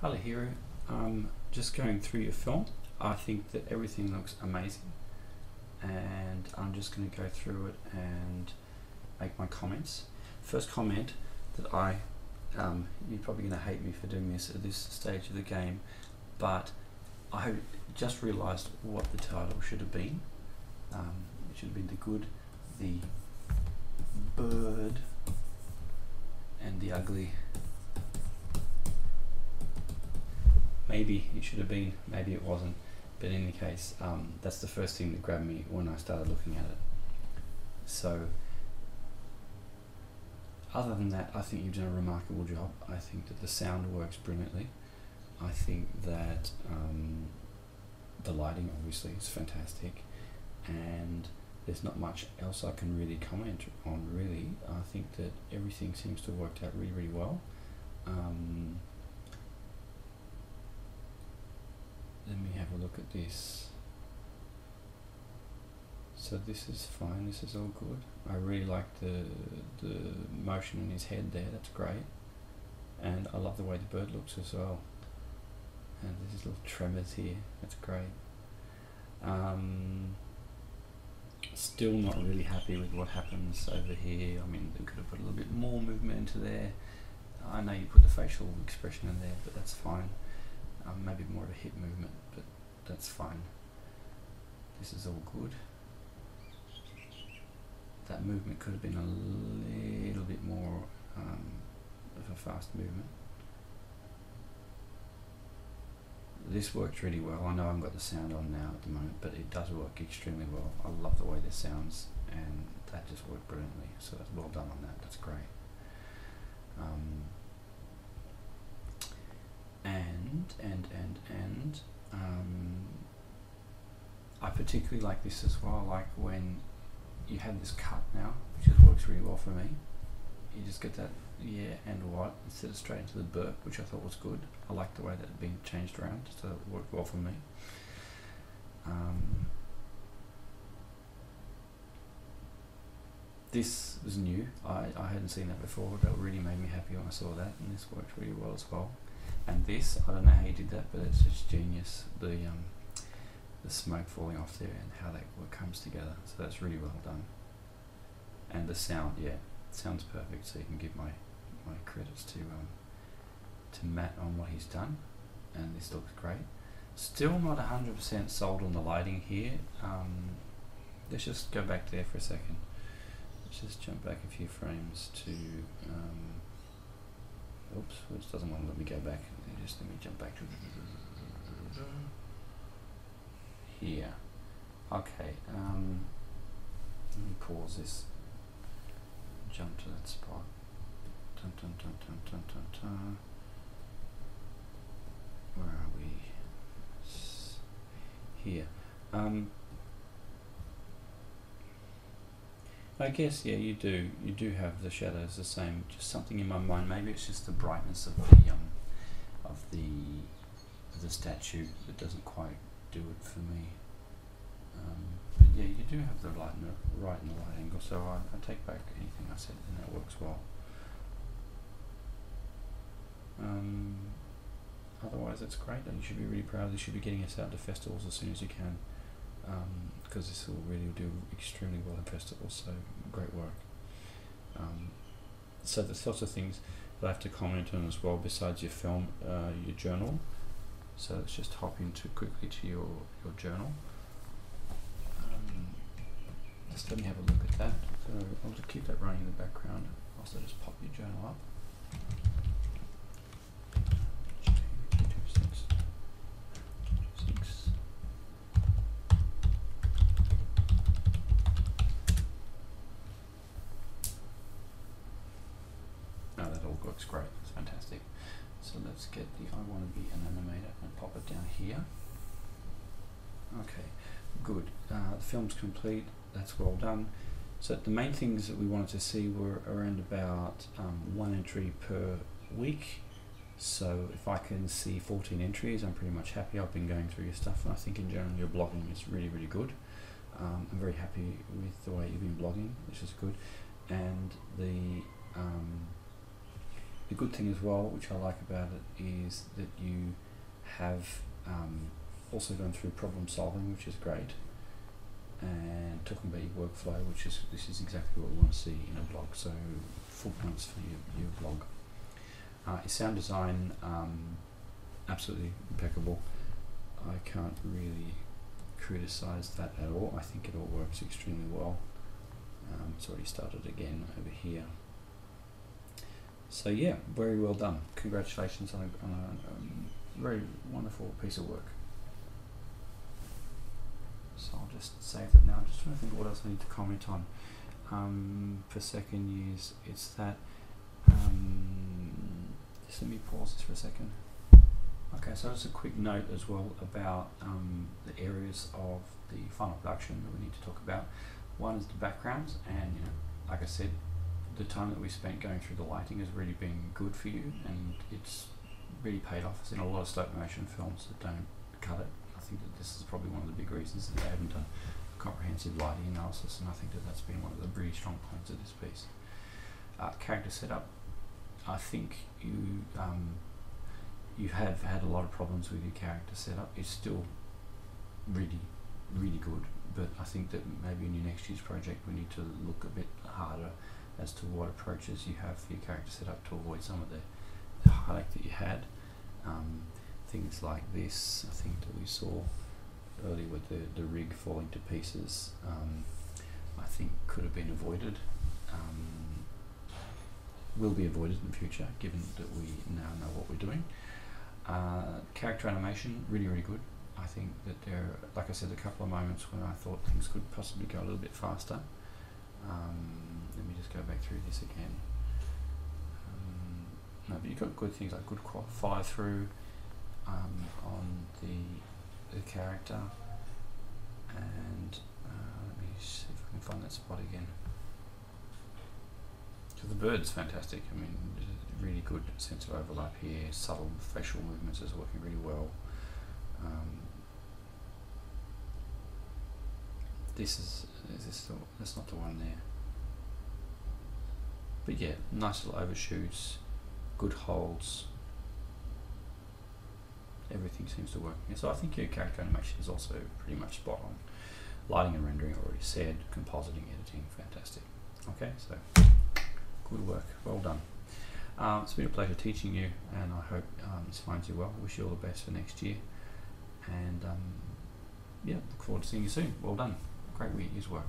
Hi Lahiru, just going through your film. I think that everything looks amazing, and I'm just going to go through it and make my comments. First comment that you're probably going to hate me for doing this at this stage of the game, but I just realised what the title should have been. It should have been The Good, the Bird, and the Ugly. Maybe it should have been, maybe it wasn't, but in any case, that's the first thing that grabbed me when I started looking at it. So, other than that, I think you've done a remarkable job. I think that the sound works brilliantly. I think that the lighting obviously is fantastic, and there's not much else I can really comment on really. I think that everything seems to have worked out really, really well. Let me have a look at this. So this is fine, this is all good. I really like the motion in his head there, that's great. And I love the way the bird looks as well. And there's little tremors here, that's great. Still not really happy with what happens over here. I mean, they could have put a little bit more movement into there. I know you put the facial expression in there, but that's fine. Maybe more of a hip movement, but that's fine. This is all good. That movement could have been a little bit more of a fast movement. This works really well. I know I haven't got the sound on now at the moment, but it does work extremely well. I love the way this sounds, and that just worked brilliantly. So that's well done on that. That's great. I particularly like this as well. I like when you have this cut now, which just works really well for me. You just get that yeah and what instead of straight into the burp, which I thought was good. I like the way that had been changed around, so it worked well for me. This was new. I hadn't seen that before. That really made me happy when I saw that, and this worked really well as well. And this, I don't know how you did that, but it's just genius. The smoke falling off there and how that comes together. So that's really well done. And the sound, yeah, sounds perfect. So you can give my credits to Matt on what he's done, and this looks great. Still not 100% sold on the lighting here. Let's just go back there for a second. Let's just jump back a few frames to. Oops, which doesn't want to let me go back. Just let me jump back to here. Okay, let me pause this. Jump to that spot. Dun, dun, dun, dun, dun, dun, dun. Where are we? Here. I guess yeah, you do have the shadows the same. Just something in my mind. Maybe it's just the brightness of the statue that doesn't quite do it for me. But yeah, you do have the light right in the right angle. So I take back anything I said, and that works well. Otherwise, it's great. You should be really proud. You should be getting us out to festivals as soon as you can. Because this will really do extremely well in festivals, so great work. So there's lots of things that I have to comment on as well besides your film, your journal. So let's just hop into quickly to your journal. Just let me have a look at that. So I'll just keep that running in the background. Also just pop your journal up. Works great, it's fantastic. So let's get the I want to be an animator and pop it down here. Okay, good. The film's complete, that's well done. So the main things that we wanted to see were around about 1 entry per week. So if I can see 14 entries, I'm pretty much happy. I've been going through your stuff, and I think in general your blogging is really, really good. I'm very happy with the way you've been blogging, which is good. And the The good thing as well, which I like about it, is that you have also gone through problem solving, which is great, and talking about your workflow, this is exactly what we want to see in a blog. So full points for your blog. Your sound design, absolutely impeccable. I can't really criticize that at all. I think it all works extremely well. It's already started again over here. So yeah, very well done. Congratulations on a very wonderful piece of work. So I'll just save that now. I'm just trying to think what else I need to comment on. For second use, it's that. Just let me pause this for a second. Okay, so just a quick note as well about the areas of the final production that we need to talk about. One is the backgrounds, and like I said, the time that we spent going through the lighting has really been good for you, and it's really paid off. I've seen a lot of stop motion films that don't cut it. I think that this is probably one of the big reasons that they haven't done a comprehensive lighting analysis, and I think that that's been one of the really strong points of this piece. Character setup. I think you have had a lot of problems with your character setup. It's still really, really good, but I think that maybe in your next year's project we need to look a bit harder as to what approaches you have for your character setup to avoid some of the heartache that you had. Things like this, I think that we saw earlier with the rig falling to pieces, I think could have been avoided. Will be avoided in the future, given that we now know what we're doing. Character animation, really, really good. I think that there, like I said, a couple of moments when I thought things could possibly go a little bit faster. Let me just go back through this again. No, but you've got good things like good follow through on the character, and let me see if I can find that spot again. So the bird's fantastic. I mean, really good sense of overlap here. Subtle facial movements is working really well. That's not the one there. But yeah, nice little overshoots, good holds. Everything seems to work. Yeah, so I think your character animation is also pretty much spot on. Lighting and rendering, already said. Compositing, editing, fantastic. Okay, so good work, well done. It's been a pleasure teaching you, and I hope this finds you well. Wish you all the best for next year, and yeah, look forward to seeing you soon. Well done, great year's work.